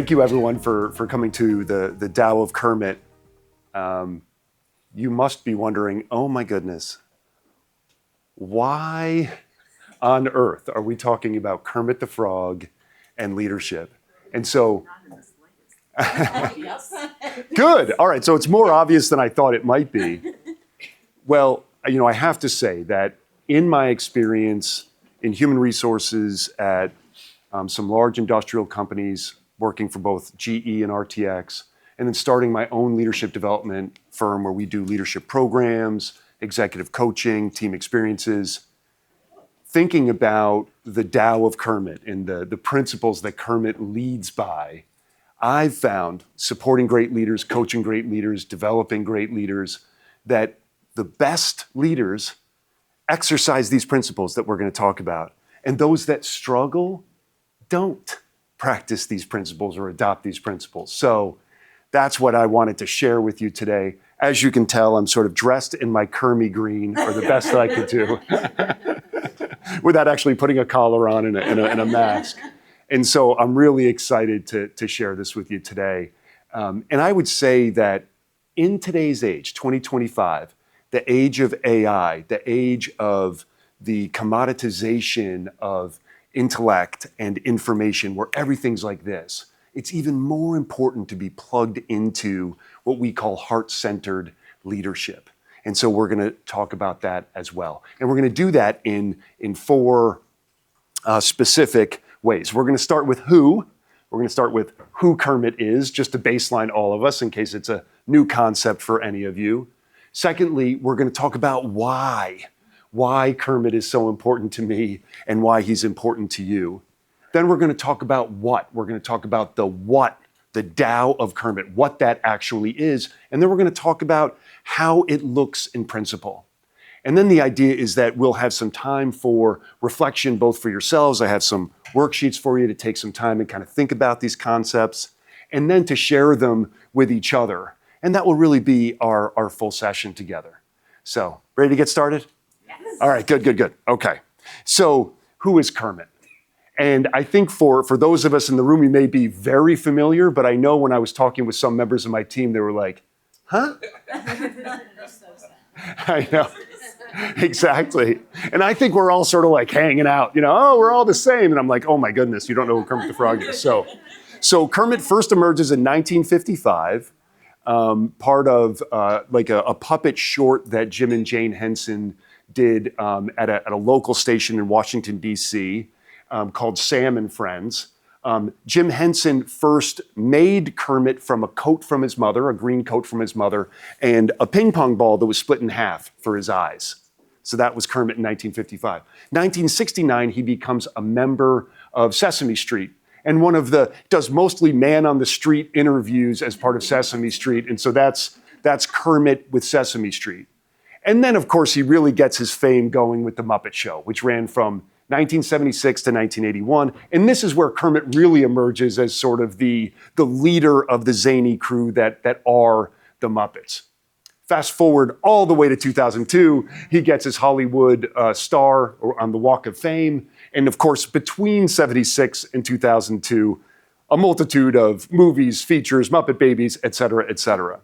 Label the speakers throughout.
Speaker 1: Thank you, everyone, for coming to the Tao of Kermit. You must be wondering, oh my goodness, why on earth are we talking about Kermit the Frog and leadership? And so, good. All right, so it's more obvious than I thought it might be. Well, I have to say that in my experience in human resources at some large industrial companies, working for both GE and RTX, and then starting my own leadership development firm where we do leadership programs, executive coaching, team experiences, thinking about the Tao of Kermit and the principles that Kermit leads by, I've found supporting great leaders, coaching great leaders, developing great leaders, that the best leaders exercise these principles that we're going to talk about. And those that struggle don't practice these principles or adopt these principles. So that's what I wanted to share with you today. As you can tell, I'm sort of dressed in my Kermit green, or the best that I could do, without actually putting a collar on and a mask. And so I'm really excited to share this with you today. And I would say that in today's age, 2025, the age of AI, the age of the commoditization of intellect and information, where everything's like this, it's even more important to be plugged into what we call heart-centered leadership. And so we're going to talk about that as well. And we're going to do that in four specific ways. We're going to start with who. We're going to start with who Kermit is, just to baseline all of us in case it's a new concept for any of you. Secondly, we're going to talk about why Kermit is so important to me and why he's important to you. Then we're going to talk about what. We're going to talk about the what, the Tao of Kermit, what that actually is. And then we're going to talk about how it looks in principle. And then the idea is that we'll have some time for reflection, both for yourselves. I have some worksheets for you to take some time and kind of think about these concepts, and then to share them with each other. And that will really be our full session together. So, ready to get started? Yes. All right, good. Okay. So, who is Kermit? And I think for those of us in the room, we may be very familiar, but I know when I was talking with some members of my team, they were like, huh? I know. Exactly. And I think we're all sort of like hanging out, oh, we're all the same. And I'm like, oh my goodness, you don't know who Kermit the Frog is. So Kermit first emerges in 1955, part of a puppet short that Jim and Jane Henson did at a local station in Washington, D.C., called Sam and Friends. Jim Henson first made Kermit from a coat from his mother, a green coat from his mother, and a ping pong ball that was split in half for his eyes. So that was Kermit in 1955. 1969, he becomes a member of Sesame Street, and does mostly man on the street interviews as part of Sesame Street. And so that's Kermit with Sesame Street. And then, of course, he really gets his fame going with The Muppet Show, which ran from 1976 to 1981. And this is where Kermit really emerges as sort of the leader of the zany crew that are the Muppets. Fast forward all the way to 2002, he gets his Hollywood star on the Walk of Fame. And of course, between 76 and 2002, a multitude of movies, features, Muppet Babies, et cetera, et cetera.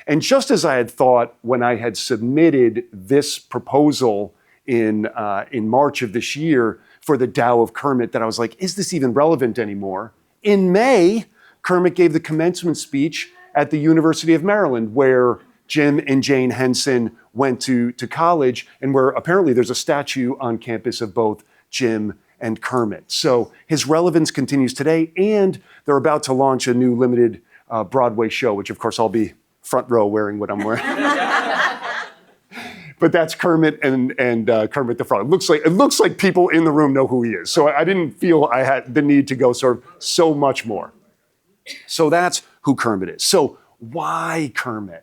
Speaker 1: And just as I had thought when I had submitted this proposal in March of this year for the Tao of Kermit, that I was like, is this even relevant anymore? In May, Kermit gave the commencement speech at the University of Maryland, where Jim and Jane Henson went to college, and where apparently there's a statue on campus of both Jim and Kermit. So his relevance continues today, and they're about to launch a new limited Broadway show, which of course I'll be front row wearing what I'm wearing. But that's Kermit and Kermit the Frog. It looks like people in the room know who he is. So I didn't feel I had the need to go sort of so much more. So that's who Kermit is. So why Kermit?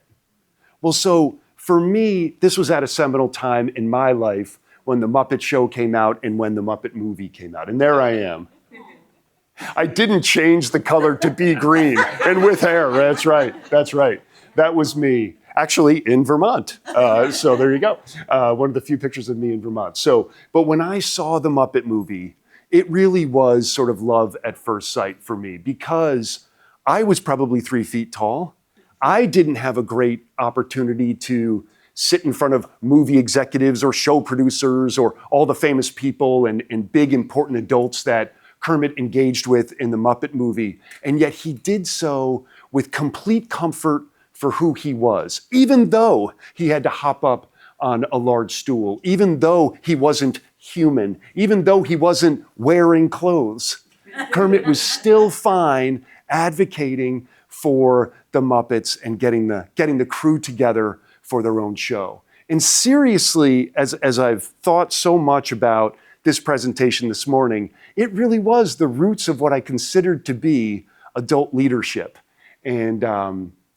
Speaker 1: Well, so for me, this was at a seminal time in my life when The Muppet Show came out and when the Muppet movie came out. And there I am. I didn't change the color to be green and with hair. That's right. That was me. Actually, in Vermont. So there you go. One of the few pictures of me in Vermont. But when I saw the Muppet movie, it really was sort of love at first sight for me, because I was probably 3 feet tall. I didn't have a great opportunity to sit in front of movie executives or show producers or all the famous people and big important adults that Kermit engaged with in the Muppet movie. And yet he did so with complete comfort for who he was, even though he had to hop up on a large stool, even though he wasn't human, even though he wasn't wearing clothes. Kermit was still fine advocating for the Muppets and getting the crew together for their own show. And seriously, as I've thought so much about this presentation this morning, it really was the roots of what I considered to be adult leadership. And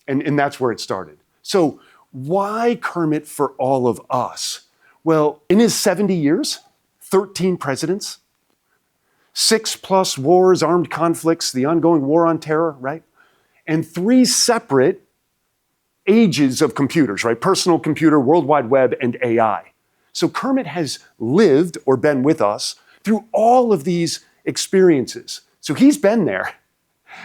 Speaker 1: that's where it started. So why Kermit for all of us? Well, in his 70 years, 13 presidents, 6+ wars, armed conflicts, the ongoing war on terror, right? And 3 separate ages of computers, right? Personal computer, World Wide Web, and AI. So Kermit has lived or been with us through all of these experiences. So he's been there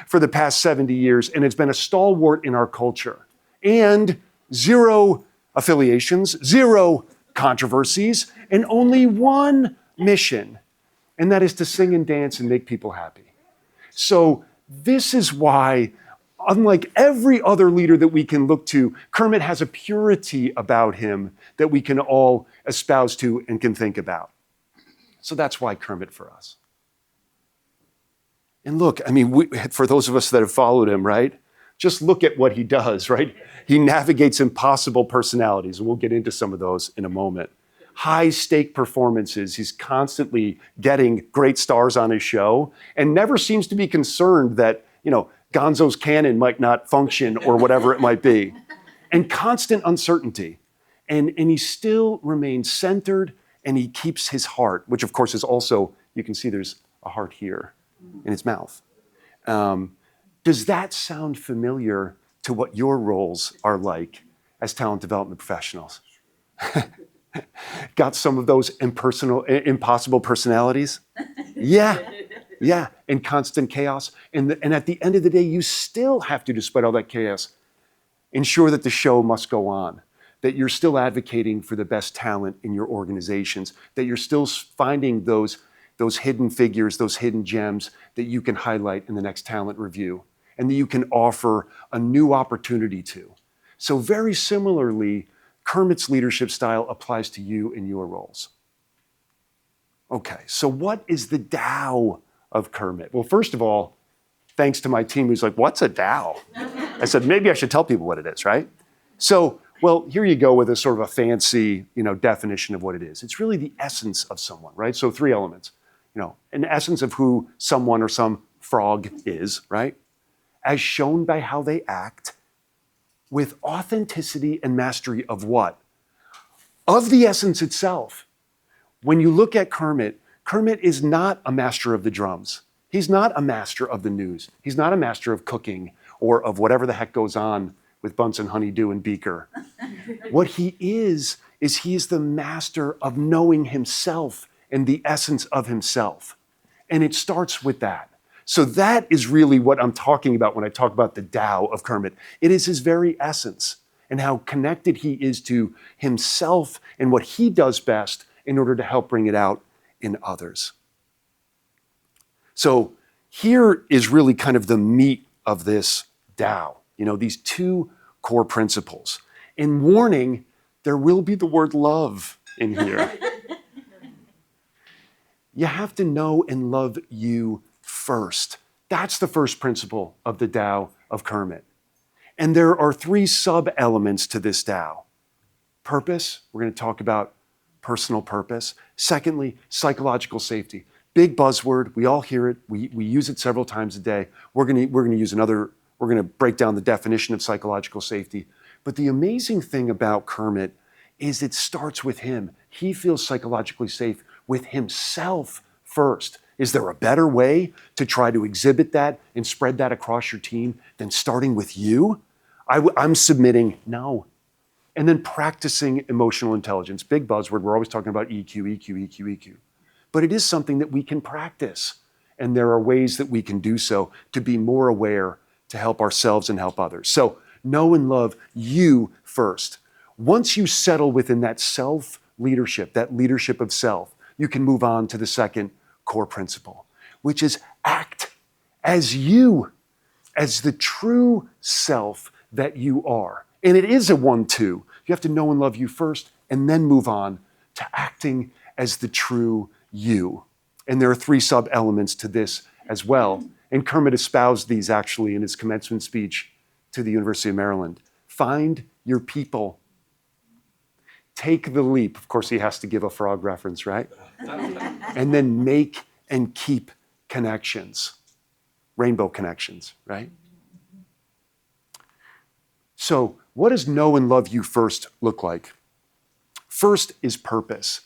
Speaker 1: for the past 70 years, and it's been a stalwart in our culture. And 0 affiliations, 0 controversies, and only 1 mission, and that is to sing and dance and make people happy. So this is why, unlike every other leader that we can look to, Kermit has a purity about him that we can all espouse to and can think about. So that's why Kermit for us. And look, I mean, for those of us that have followed him, right? Just look at what he does, right? He navigates impossible personalities, and we'll get into some of those in a moment. High-stake performances. He's constantly getting great stars on his show and never seems to be concerned that, Gonzo's cannon might not function or whatever it might be. And constant uncertainty. And he still remains centered, and he keeps his heart, which of course is also, you can see there's a heart here in his mouth. Does that sound familiar to what your roles are like as talent development professionals? Got some of those impossible personalities? Yeah, and constant chaos. And at the end of the day, you still have to, despite all that chaos, ensure that the show must go on, that you're still advocating for the best talent in your organizations, that you're still finding those hidden figures, those hidden gems that you can highlight in the next talent review, and that you can offer a new opportunity to. So very similarly, Kermit's leadership style applies to you in your roles. Okay, so what is the Tao of Kermit? Well, first of all, thanks to my team who's like, what's a Tao? I said, maybe I should tell people what it is, right? So, well, here you go with a sort of a fancy, definition of what it is. It's really the essence of someone, right? So 3 elements, an essence of who someone or some frog is, right? As shown by how they act, with authenticity and mastery of what? Of the essence itself. When you look at Kermit, Kermit is not a master of the drums. He's not a master of the news. He's not a master of cooking or of whatever the heck goes on with Bunsen, Honeydew, and Beaker. What he is he is the master of knowing himself and the essence of himself. And it starts with that. So that is really what I'm talking about when I talk about the Tao of Kermit. It is his very essence and how connected he is to himself and what he does best in order to help bring it out in others. So here is really kind of the meat of this Tao, these 2 core principles. In warning, there will be the word love in here. You have to know and love you first. That's the first principle of the Tao of Kermit. And there are 3 sub-elements to this Tao. Purpose, we're going to talk about personal purpose. Secondly, psychological safety. Big buzzword, we all hear it, we use it several times a day. We're going to break down the definition of psychological safety. But the amazing thing about Kermit is it starts with him. He feels psychologically safe with himself first. Is there a better way to try to exhibit that and spread that across your team than starting with you? I'm submitting no. And then practicing emotional intelligence. Big buzzword, we're always talking about EQ, EQ, EQ, EQ. But it is something that we can practice. And there are ways that we can do so to be more aware, to help ourselves and help others. So know and love you first. Once you settle within that self-leadership, that leadership of self, you can move on to the second core principle, which is act as you, as the true self that you are. And it is a 1-2. You have to know and love you first, and then move on to acting as the true you. And there are 3 sub-elements to this as well. And Kermit espoused these actually in his commencement speech to the University of Maryland. Find your people. Take the leap. Of course, he has to give a frog reference, right? And then make and keep connections. Rainbow connections, right? So what does know and love you first look like? First is purpose.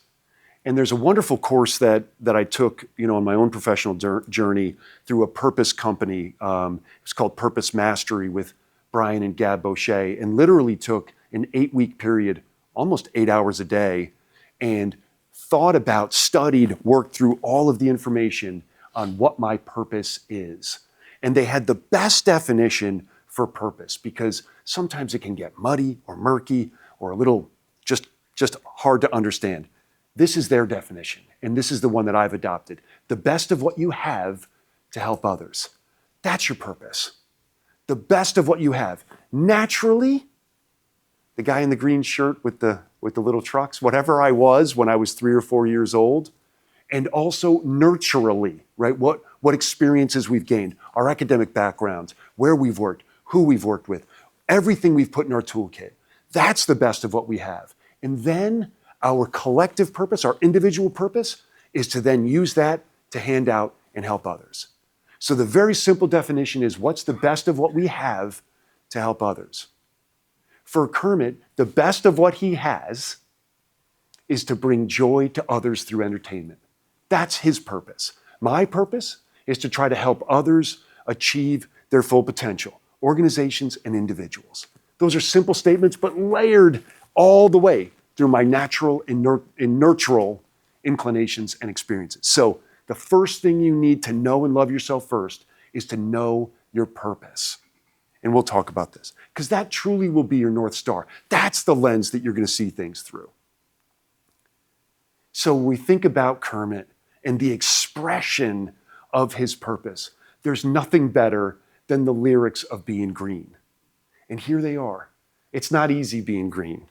Speaker 1: And there's a wonderful course that I took, on my own professional journey through a purpose company. It's called Purpose Mastery with Brian and Gab Boucher, and literally took an 8-week period, almost 8 hours a day, and thought about, studied, worked through all of the information on what my purpose is. And they had the best definition for purpose, because sometimes it can get muddy or murky or a little just hard to understand. This is their definition, and this is the one that I've adopted. The best of what you have to help others. That's your purpose. The best of what you have. Naturally, the guy in the green shirt with the little trucks, whatever I was when I was 3 or 4 years old, and also nurturally, right? What experiences we've gained, our academic backgrounds, where we've worked, who we've worked with, everything we've put in our toolkit. That's the best of what we have. And then our collective purpose, our individual purpose, is to then use that to hand out and help others. So the very simple definition is, what's the best of what we have to help others? For Kermit, the best of what he has is to bring joy to others through entertainment. That's his purpose. My purpose is to try to help others achieve their full potential, organizations and individuals. Those are simple statements, but layered all the way through my natural and nurtural inclinations and experiences. So the first thing you need to know and love yourself first is to know your purpose. And we'll talk about this, because that truly will be your North Star. That's the lens that you're going to see things through. So when we think about Kermit and the expression of his purpose, there's nothing better than the lyrics of Being Green. And here they are. It's not easy being green.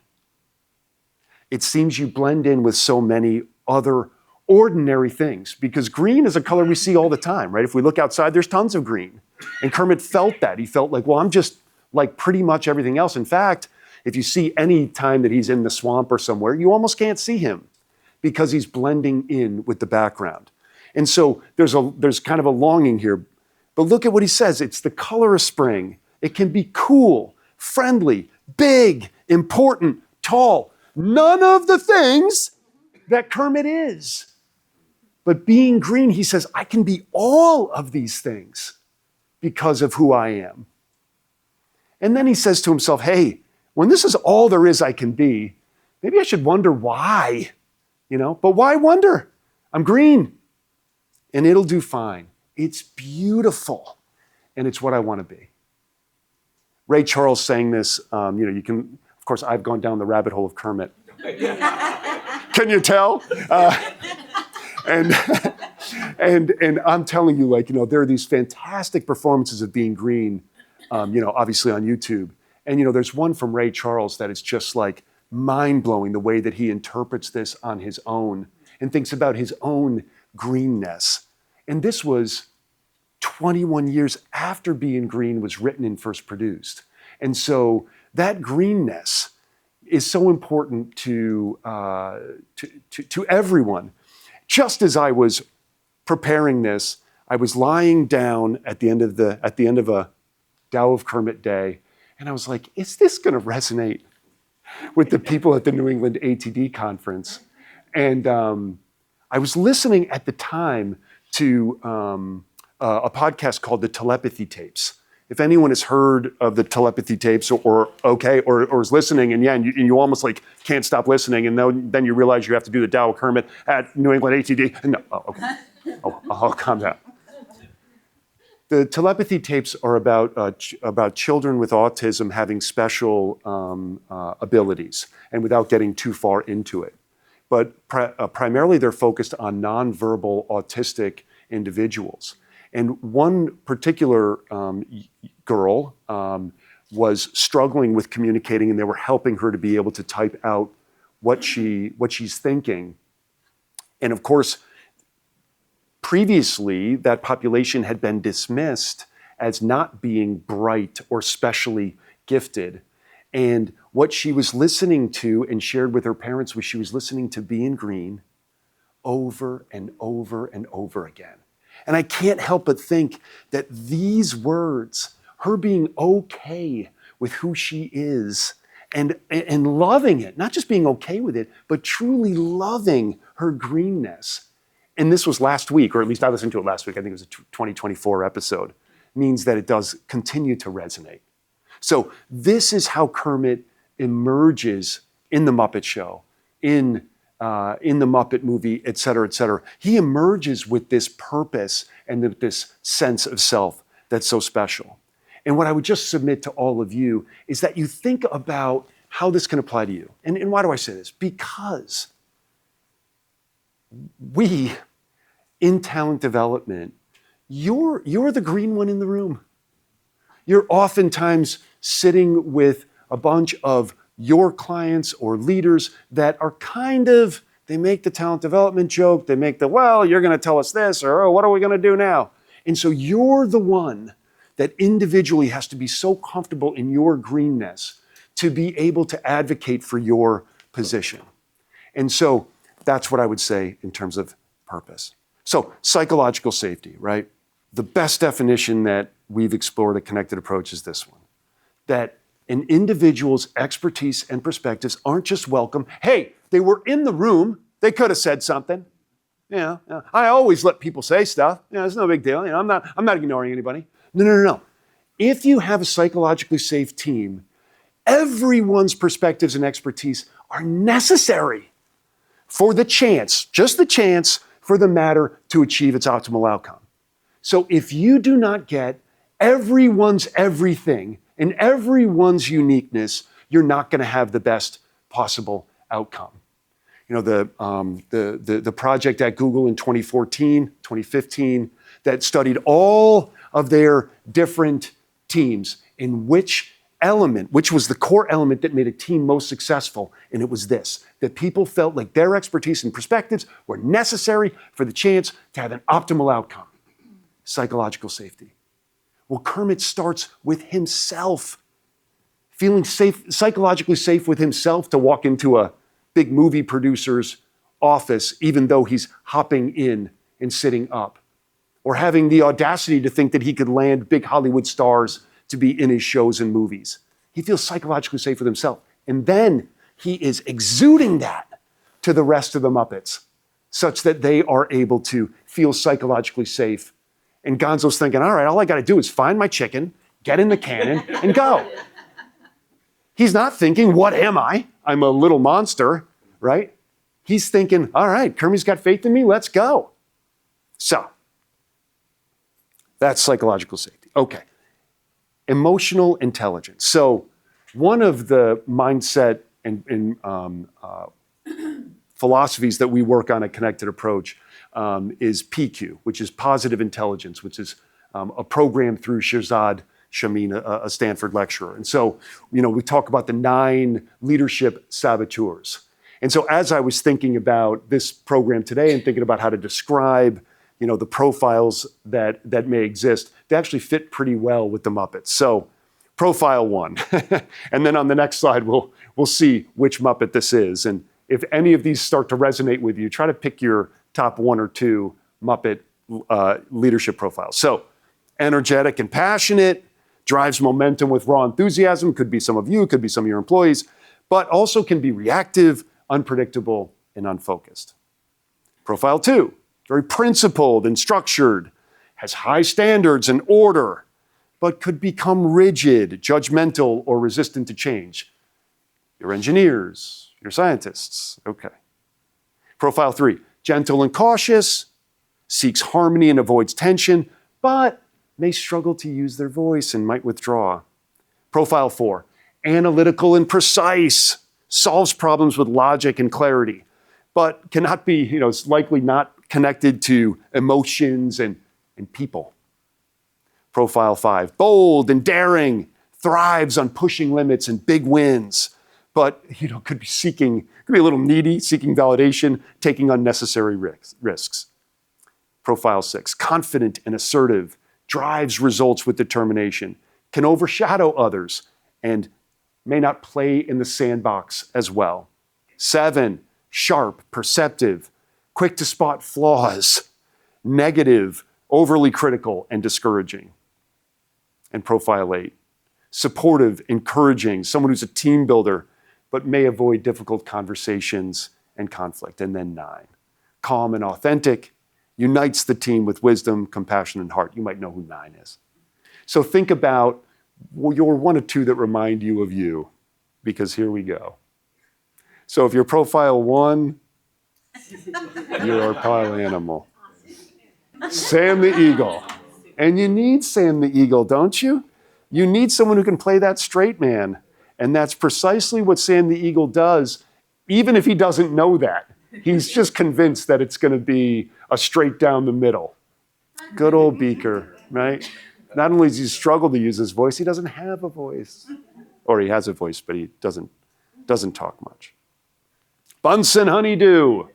Speaker 1: It seems you blend in with so many other ordinary things, because green is a color we see all the time, right? If we look outside, there's tons of green. And Kermit felt that. He felt like, well, I'm just like pretty much everything else. In fact, if you see any time that he's in the swamp or somewhere, you almost can't see him because he's blending in with the background. And so there's kind of a longing here. But look at what he says. It's the color of spring. It can be cool, friendly, big, important, tall. None of the things that Kermit is. But being green, he says, I can be all of these things because of who I am. And then he says to himself, hey, when this is all there is I can be, maybe I should wonder why, But why wonder? I'm green, and it'll do fine. It's beautiful, and it's what I want to be. Ray Charles sang this, you can, of course, I've gone down the rabbit hole of Kermit. Can you tell? And I'm telling you, there are these fantastic performances of Being Green, obviously on YouTube. And, there's one from Ray Charles that is just like mind-blowing, the way that he interprets this on his own and thinks about his own greenness. And this was 21 years after Being Green was written and first produced. And so that greenness is so important to everyone. Just as I was preparing this, I was lying down at the end of a Tao of Kermit day, and I was like, is this going to resonate with the people at the New England ATD conference? And I was listening at the time to a podcast called The Telepathy Tapes. If anyone has heard of the Telepathy Tapes or is listening, and you almost like can't stop listening, and then you realize you have to do the Tao of Kermit at New England ATD. No, okay. I'll calm down. The telepathy tapes are about children with autism having special abilities, and without getting too far into it. But primarily they're focused on nonverbal autistic individuals. And one particular girl was struggling with communicating, and they were helping her to be able to type out what she's thinking. And of course, previously, that population had been dismissed as not being bright or specially gifted. And what she was listening to and shared with her parents was she was listening to Be in Green over and over and over again. And I can't help but think that these words, her being okay with who she is and loving it, not just being okay with it, but truly loving her greenness. And this was last week, or at least I listened to it last week, I think it was a 2024 episode, means that it does continue to resonate. So this is how Kermit emerges in the Muppet Show, in the Muppet movie, et cetera, et cetera. He emerges with this purpose and with this sense of self that's so special. And what I would just submit to all of you is that you think about how this can apply to you. And why do I say this? Because we, in talent development, you're the green one in the room. You're oftentimes sitting with a bunch of your clients or leaders that are they make the talent development joke, they make well, you're gonna tell us this, or oh, what are we gonna do now? And so you're the one that individually has to be so comfortable in your greenness to be able to advocate for your position. And so that's what I would say in terms of purpose. So psychological safety, right? The best definition that we've explored at Connected Approach is this one, that an individual's expertise and perspectives aren't just welcome. Hey, they were in the room. They could have said something. I always let people say stuff. It's no big deal. I'm not ignoring anybody. No. If you have a psychologically safe team, everyone's perspectives and expertise are necessary for just the chance for the matter to achieve its optimal outcome. So if you do not get everyone's everything and everyone's uniqueness, you're not going to have the best possible outcome. The project at Google in 2014, 2015, that studied all of their different teams in which was the core element that made a team most successful, and it was this, that people felt like their expertise and perspectives were necessary for the chance to have an optimal outcome. Psychological safety. Well, Kermit starts with himself, feeling safe, psychologically safe with himself to walk into a big movie producer's office, even though he's hopping in and sitting up, or having the audacity to think that he could land big Hollywood stars to be in his shows and movies. He feels psychologically safe with himself. And then he is exuding that to the rest of the Muppets, such that they are able to feel psychologically safe. And Gonzo's thinking, all right, all I got to do is find my chicken, get in the cannon, and go. He's not thinking, what am I? I'm a little monster, right? He's thinking, all right, Kermit's got faith in me, let's go. So, that's psychological safety. Okay. Emotional intelligence. So, one of the mindset and philosophies that we work on at Connected Approach is PQ, which is positive intelligence, which is a program through Shirzad Shamin, a Stanford lecturer. And so, we talk about the 9 leadership saboteurs. And so as I was thinking about this program today and thinking about how to describe, the profiles that may exist, they actually fit pretty well with the Muppets. So profile 1. And then on the next slide, we'll see which Muppet this is. And if any of these start to resonate with you, try to pick your top 1 or 2 Muppet leadership profiles. So energetic and passionate, drives momentum with raw enthusiasm, could be some of you, could be some of your employees, but also can be reactive, unpredictable, and unfocused. Profile 2, very principled and structured, has high standards and order, but could become rigid, judgmental, or resistant to change. Your engineers, your scientists, okay. Profile 3, gentle and cautious, seeks harmony and avoids tension, but may struggle to use their voice and might withdraw. Profile 4, analytical and precise, solves problems with logic and clarity, but cannot be, it's likely not connected to emotions and people. Profile 5, bold and daring, thrives on pushing limits and big wins, but could be a little needy, seeking validation, taking unnecessary risks. Profile 6, confident and assertive, drives results with determination, can overshadow others, and may not play in the sandbox as well. 7, sharp, perceptive, quick to spot flaws, negative, overly critical, and discouraging. And profile 8, supportive, encouraging, someone who's a team builder, but may avoid difficult conversations and conflict. And then 9, calm and authentic, unites the team with wisdom, compassion, and heart. You might know who 9 is. So think about your 1 or 2 that remind you of you, because here we go. So if you're profile 1, you're a pile animal. Sam the Eagle. And you need Sam the Eagle, don't you? You need someone who can play that straight man. And that's precisely what Sam the Eagle does, even if he doesn't know that. He's just convinced that it's going to be a straight down the middle. Good old Beaker, right? Not only does he struggle to use his voice, he doesn't have a voice. Or he has a voice, but he doesn't talk much. Bunsen Honeydew.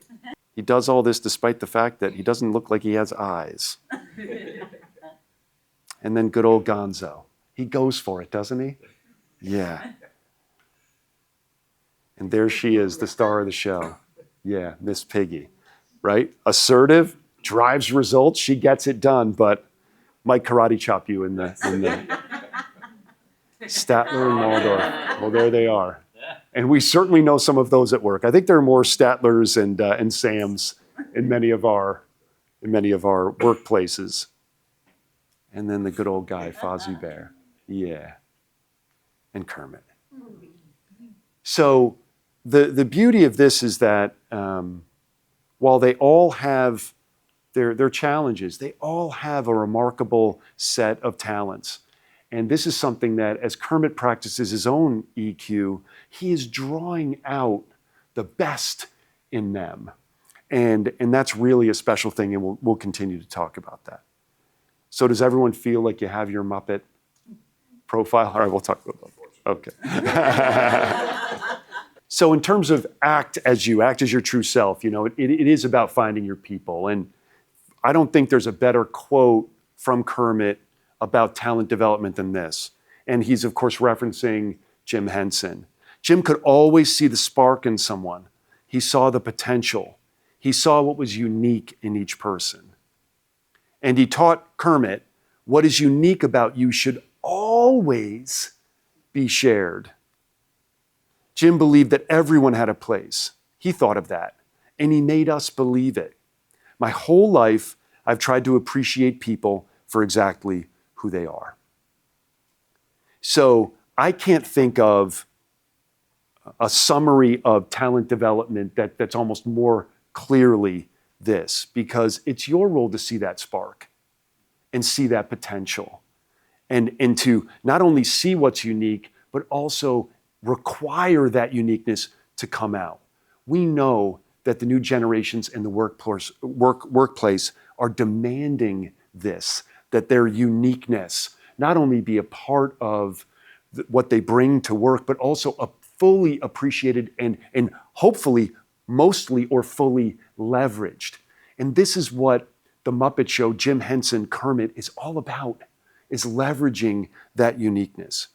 Speaker 1: He does all this despite the fact that he doesn't look like he has eyes. And then good old Gonzo. He goes for it, doesn't he? Yeah. And there she is, the star of the show. Yeah, Miss Piggy, right? Assertive, drives results, she gets it done, but might karate chop you in the Statler and Waldorf. Well, there they are. And we certainly know some of those at work. I think there are more Statlers and Sams in many of our workplaces. And then the good old guy, Fozzie Bear. Yeah. And Kermit. So the beauty of this is that while they all have their challenges, they all have a remarkable set of talents. And this is something that, as Kermit practices his own EQ, he is drawing out the best in them. And that's really a special thing, and we'll continue to talk about that. So does everyone feel like you have your Muppet profile? All right, we'll talk about that. Okay. So in terms of act as your true self, it is about finding your people. And I don't think there's a better quote from Kermit about talent development than this. And he's, of course, referencing Jim Henson. Jim could always see the spark in someone. He saw the potential. He saw what was unique in each person. And he taught Kermit, what is unique about you should always be shared. Jim believed that everyone had a place. He thought of that, and he made us believe it. My whole life, I've tried to appreciate people for exactly who they are. So I can't think of a summary of talent development that's almost more clearly this, because it's your role to see that spark and see that potential and to not only see what's unique, but also require that uniqueness to come out. We know that the new generations in the workplace are demanding this, that their uniqueness not only be a part of what they bring to work, but also fully appreciated and hopefully mostly or fully leveraged. And this is what the Muppet Show, Jim Henson, Kermit is all about, is leveraging that uniqueness.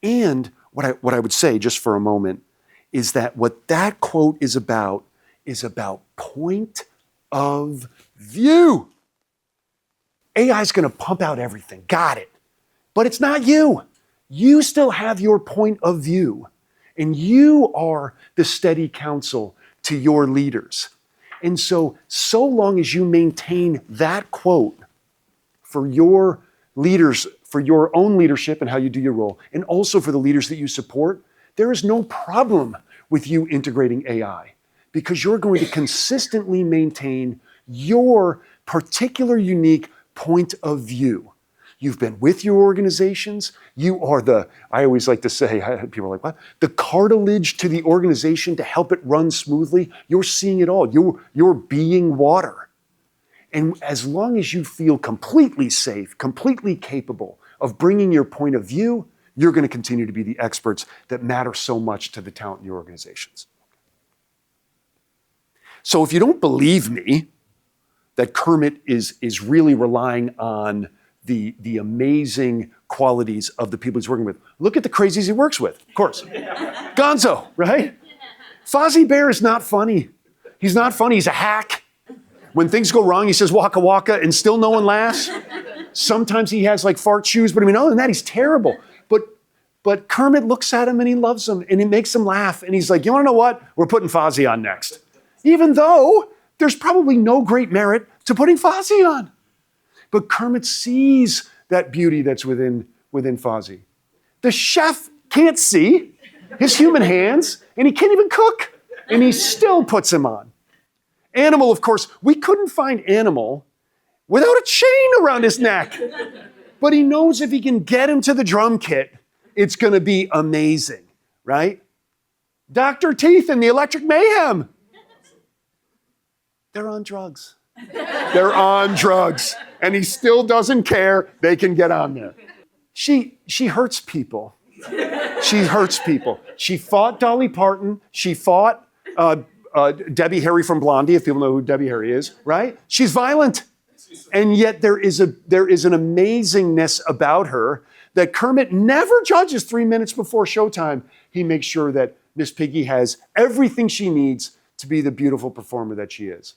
Speaker 1: And what I would say, just for a moment, is that what that quote is about point of view. AI is going to pump out everything. Got it. But it's not you. You still have your point of view. And you are the steady counsel to your leaders. And so long as you maintain that quote for your leaders, for your own leadership and how you do your role, and also for the leaders that you support, there is no problem with you integrating AI, because you're going to consistently maintain your particular unique point of view. You've been with your organizations. You are I always like to say, people are like, what? The cartilage to the organization to help it run smoothly. You're seeing it all. You're being water. And as long as you feel completely safe, completely capable of bringing your point of view, you're going to continue to be the experts that matter so much to the talent in your organizations. So if you don't believe me that Kermit is really relying on the amazing qualities of the people he's working with, look at the crazies he works with, of course. Gonzo, right? Fozzie Bear is not funny. He's not funny, he's a hack. When things go wrong, he says waka waka and still no one laughs. Sometimes he has like fart shoes, but I mean, other than that, he's terrible. But Kermit looks at him and he loves him and it makes him laugh. And he's like, you wanna know what? We're putting Fozzie on next. Even though there's probably no great merit to putting Fozzie on. But Kermit sees that beauty that's within Fozzie. The chef can't see his human hands and he can't even cook. And he still puts him on. Animal, of course, we couldn't find Animal without a chain around his neck. But he knows if he can get him to the drum kit, it's gonna be amazing, right? Dr. Teeth and the Electric Mayhem. They're on drugs. They're on drugs. And he still doesn't care. They can get on there. She hurts people. She hurts people. She fought Dolly Parton. She fought Debbie Harry from Blondie, if people know who Debbie Harry is, right? She's violent. And yet there is an amazingness about her that Kermit never judges 3 minutes before showtime. He makes sure that Miss Piggy has everything she needs to be the beautiful performer that she is.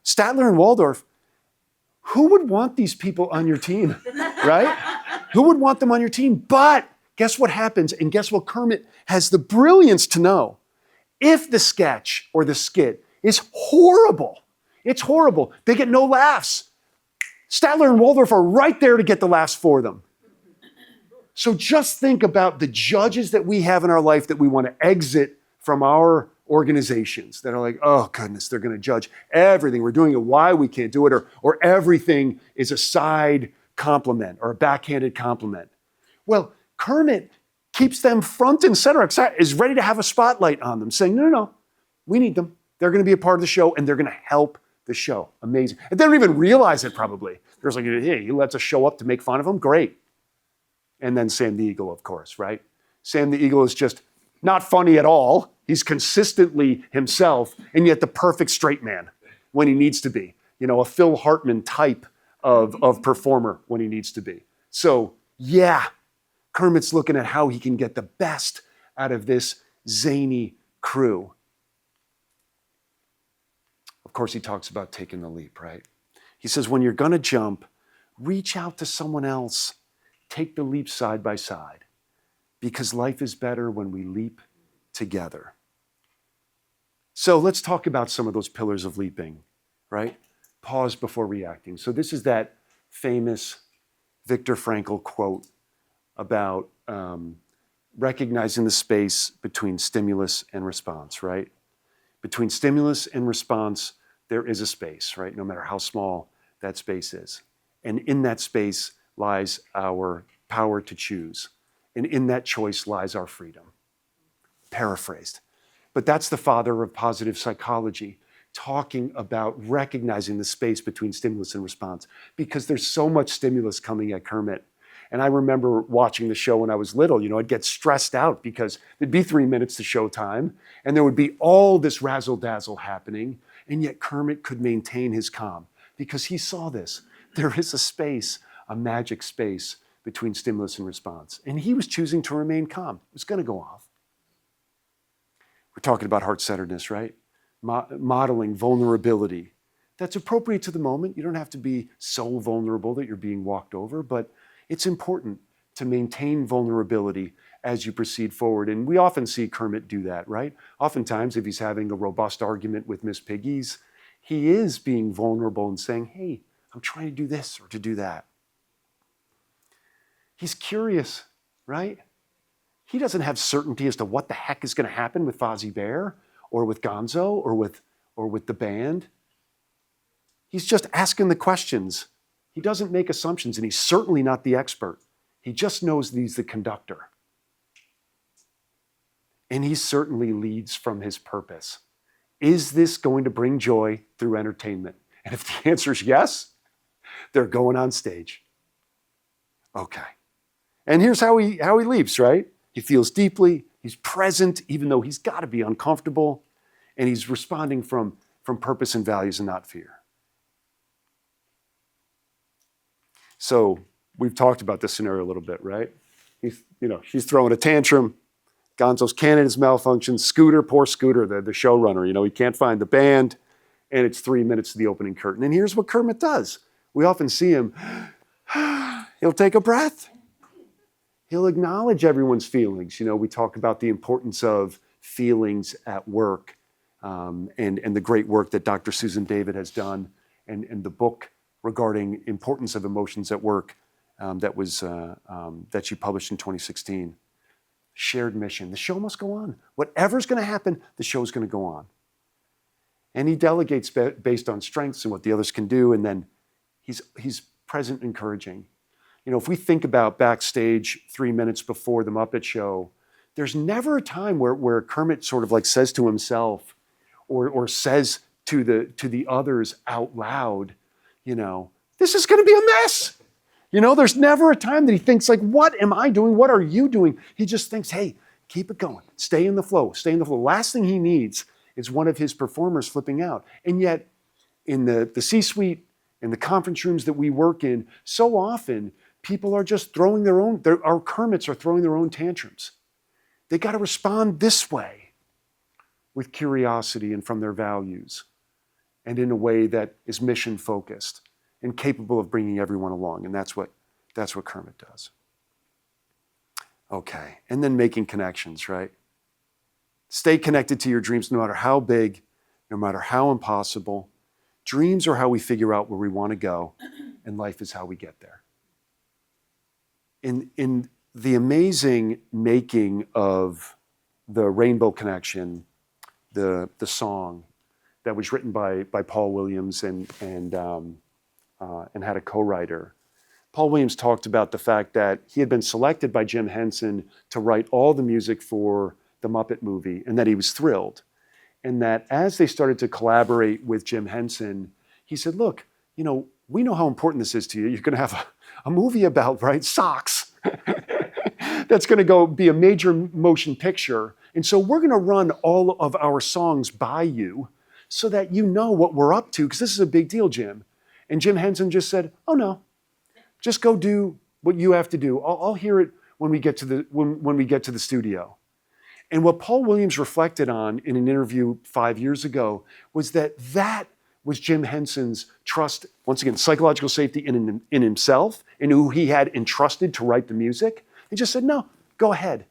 Speaker 1: Statler and Waldorf, who would want these people on your team, right? Who would want them on your team? But guess what happens? And guess what Kermit has the brilliance to know? If the sketch or the skit is horrible, it's horrible. They get no laughs. Statler and Waldorf are right there to get the laughs for them. So just think about the judges that we have in our life that we want to exit from our organizations that are like, oh goodness, they're going to judge everything we're doing and why we can't do it, or everything is a side compliment or a backhanded compliment. Well, Kermit keeps them front and center, is ready to have a spotlight on them, saying, no, we need them. They're going to be a part of the show and they're going to help the show. Amazing. And they don't even realize it probably. They're just like, hey, he lets us show up to make fun of him? Great. And then Sam the Eagle, of course, right? Sam the Eagle is just not funny at all. He's consistently himself, and yet the perfect straight man when he needs to be. You know, a Phil Hartman type of performer when he needs to be. So, yeah, Kermit's looking at how he can get the best out of this zany crew. Of course, he talks about taking the leap, right? He says, when you're going to jump, reach out to someone else. Take the leap side by side, because life is better when we leap together. So let's talk about some of those pillars of leaping, right? Pause before reacting. So this is that famous Viktor Frankl quote about recognizing the space between stimulus and response, right? Between stimulus and response, there is a space, right? No matter how small that space is. And in that space lies our power to choose. And in that choice lies our freedom. Paraphrased. But that's the father of positive psychology, talking about recognizing the space between stimulus and response, because there's so much stimulus coming at Kermit. And I remember watching the show when I was little, I'd get stressed out because it'd be 3 minutes to showtime, and there would be all this razzle-dazzle happening, and yet Kermit could maintain his calm because he saw this. There is a space, a magic space between stimulus and response. And he was choosing to remain calm. It was going to go off. We're talking about heart-centeredness, right? Modeling vulnerability. That's appropriate to the moment. You don't have to be so vulnerable that you're being walked over, but it's important to maintain vulnerability as you proceed forward. And we often see Kermit do that, right? Oftentimes, if he's having a robust argument with Miss Piggy's, he is being vulnerable and saying, hey, I'm trying to do this or to do that. He's curious, right? He doesn't have certainty as to what the heck is going to happen with Fozzie Bear or with Gonzo or with the band. He's just asking the questions. He doesn't make assumptions, and he's certainly not the expert. He just knows that he's the conductor. And he certainly leads from his purpose. Is this going to bring joy through entertainment? And if the answer is yes, they're going on stage. Okay. And here's how he leaps, right? He feels deeply, he's present, even though he's got to be uncomfortable, and he's responding from purpose and values and not fear. So we've talked about this scenario a little bit, right? She's throwing a tantrum. Gonzo's cannon is malfunctioned. Scooter, poor Scooter, the showrunner, he can't find the band, and it's 3 minutes to the opening curtain. And here's what Kermit does. We often see him, he'll take a breath. He'll acknowledge everyone's feelings. We talk about the importance of feelings at work, and the great work that Dr. Susan David has done, and the book regarding importance of emotions at work that she published in 2016. Shared mission. The show must go on. Whatever's going to happen, the show's going to go on. And he delegates based on strengths and what the others can do, and then he's present, encouraging. If we think about backstage 3 minutes before the Muppet Show, there's never a time where Kermit sort of like says to himself or says to the others out loud, this is going to be a mess. There's never a time that he thinks like, what am I doing? What are you doing? He just thinks, hey, keep it going. Stay in the flow. Stay in the flow. Last thing he needs is one of his performers flipping out. And yet in the C-suite, in the conference rooms that we work in, so often people are just throwing our Kermits are throwing their own tantrums. They got to respond this way with curiosity and from their values and in a way that is mission focused and capable of bringing everyone along. And that's what Kermit does. Okay, and then making connections, right? Stay connected to your dreams no matter how big, no matter how impossible. Dreams are how we figure out where we want to go, and life is how we get there. In the amazing making of the Rainbow Connection, the song that was written by Paul Williams and had a co-writer. Paul Williams talked about the fact that he had been selected by Jim Henson to write all the music for the Muppet movie, and that he was thrilled. And that as they started to collaborate with Jim Henson, he said, look, we know how important this is to you. You're going to have a movie about, right, socks. That's going to be a major motion picture. And so we're going to run all of our songs by you so that you know what we're up to, because this is a big deal, Jim. And Jim Henson just said, oh no, just go do what you have to do. I'll hear it when we get to the studio. And what Paul Williams reflected on in an interview 5 years ago was that was Jim Henson's trust, once again, psychological safety in himself and who he had entrusted to write the music. He just said, no, go ahead.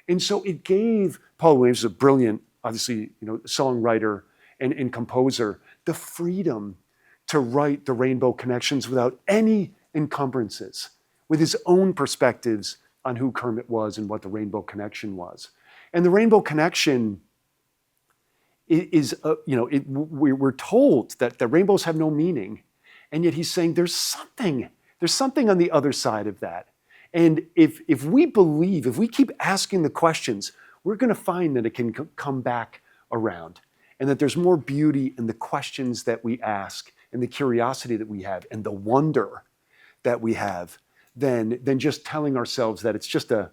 Speaker 1: And so it gave Paul Williams, a brilliant, obviously, songwriter and composer, the freedom to write the Rainbow Connections without any encumbrances, with his own perspectives on who Kermit was and what the Rainbow Connection was. And the Rainbow Connection is, we're told that the rainbows have no meaning, and yet he's saying there's something on the other side of that. And if we keep asking the questions, we're going to find that it can come back around, and that there's more beauty in the questions that we ask, and the curiosity that we have, and the wonder that we have, than just telling ourselves that it's just a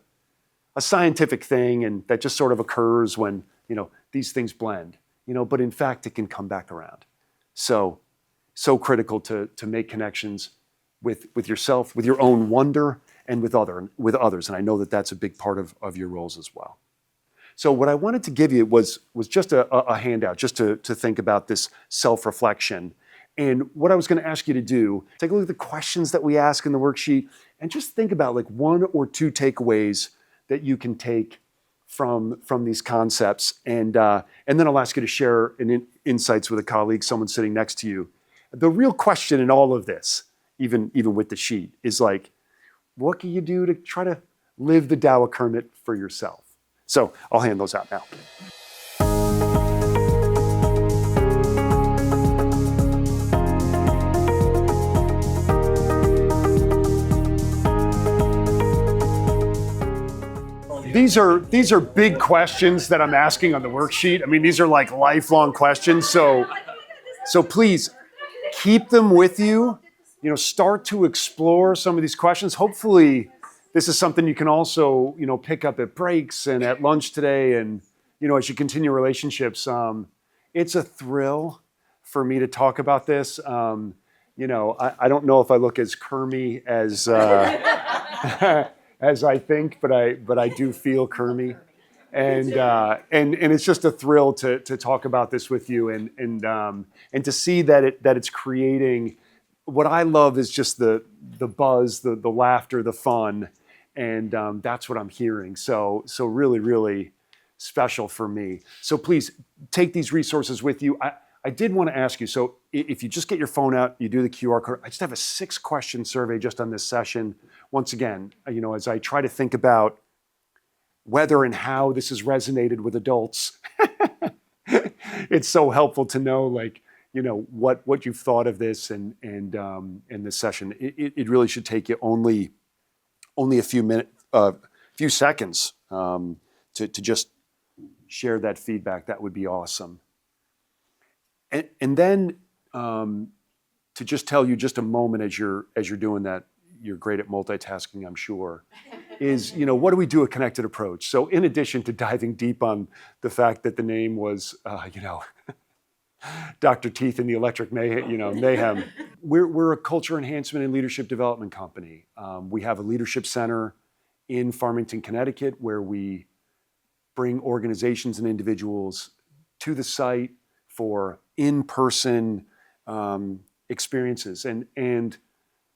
Speaker 1: scientific thing and that just sort of occurs when these things blend. But in fact, it can come back around. So critical to make connections with yourself, with your own wonder, and with others. And I know that that's a big part of your roles as well. So what I wanted to give you was just a handout, just to think about this self-reflection. And what I was going to ask you to do, take a look at the questions that we ask in the worksheet, and just think about like 1 or 2 takeaways that you can take from these concepts. And then I'll ask you to share insights with a colleague, someone sitting next to you. The real question in all of this, even with the sheet, is like, what can you do to try to live the Tao of Kermit for yourself? So I'll hand those out now. these are big questions that I'm asking on the worksheet. I mean, these are like lifelong questions. So please keep them with you. You know, start to explore some of these questions. Hopefully, this is something you can also, you know, pick up at breaks and at lunch today, and you know, as you continue relationships. It's a thrill for me to talk about this. You know, I don't know if I look as Kermit as as I think, but I do feel Kermit, and it's just a thrill to talk about this with you, and to see that it's creating. What I love is just the buzz, the laughter, the fun, and that's what I'm hearing. So really, really special for me. So please take these resources with you. I did want to ask you, so if you just get your phone out, you do the QR code, I just have a 6-question survey just on this session. Once again, you know, as I try to think about whether and how this has resonated with adults, it's so helpful to know, like, you know, what you've thought of this and this session. It really should take you only a few seconds to just share that feedback. That would be awesome. And then to just tell you just a moment as you're doing that, you're great at multitasking, I'm sure, is, you know, what do we do at Connected Approach? So in addition to diving deep on the fact that the name was, you know, Dr. Teeth and the Electric Mayhem, we're a culture enhancement and leadership development company. We have a leadership center in Farmington, Connecticut, where we bring organizations and individuals to the site for in-person experiences. And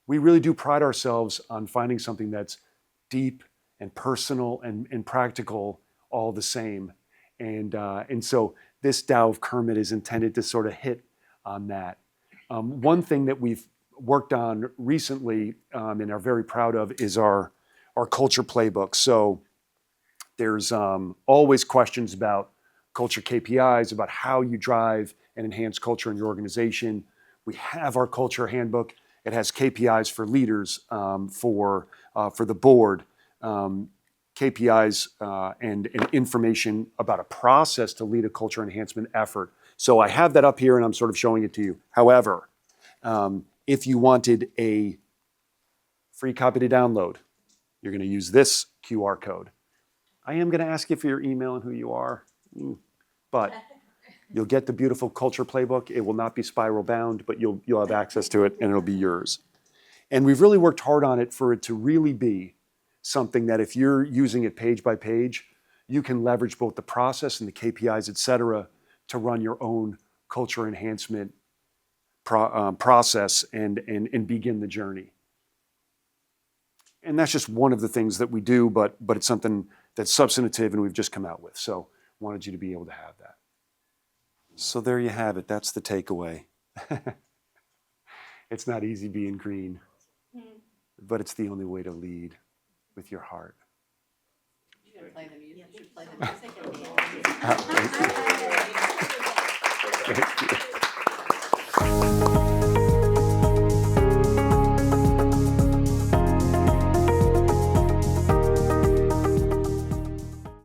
Speaker 1: we really do pride ourselves on finding something that's deep and personal and practical all the same. And so this Tao of Kermit is intended to sort of hit on that. One thing that we've worked on recently and are very proud of is our culture playbook. So there's always questions about culture KPIs, about how you drive and enhance culture in your organization. We have our culture handbook. It has KPIs for leaders, for the board, KPIs and information about a process to lead a culture enhancement effort. So I have that up here and I'm sort of showing it to you. However, if you wanted a free copy to download, you're going to use this QR code. I am going to ask you for your email and who you are, but you'll get the beautiful culture playbook. It will not be spiral bound, but you'll have access to it and it'll be yours. And we've really worked hard on it for it to really be something that if you're using it page by page, you can leverage both the process and the KPIs, et cetera, to run your own culture enhancement process and begin the journey. And that's just one of the things that we do, but it's something that's substantive and we've just come out with. So wanted you to be able to have that. So there you have it. That's the takeaway. It's not easy being green, but it's the only way to lead with your heart.
Speaker 2: You should play the music. You should play the music at the end.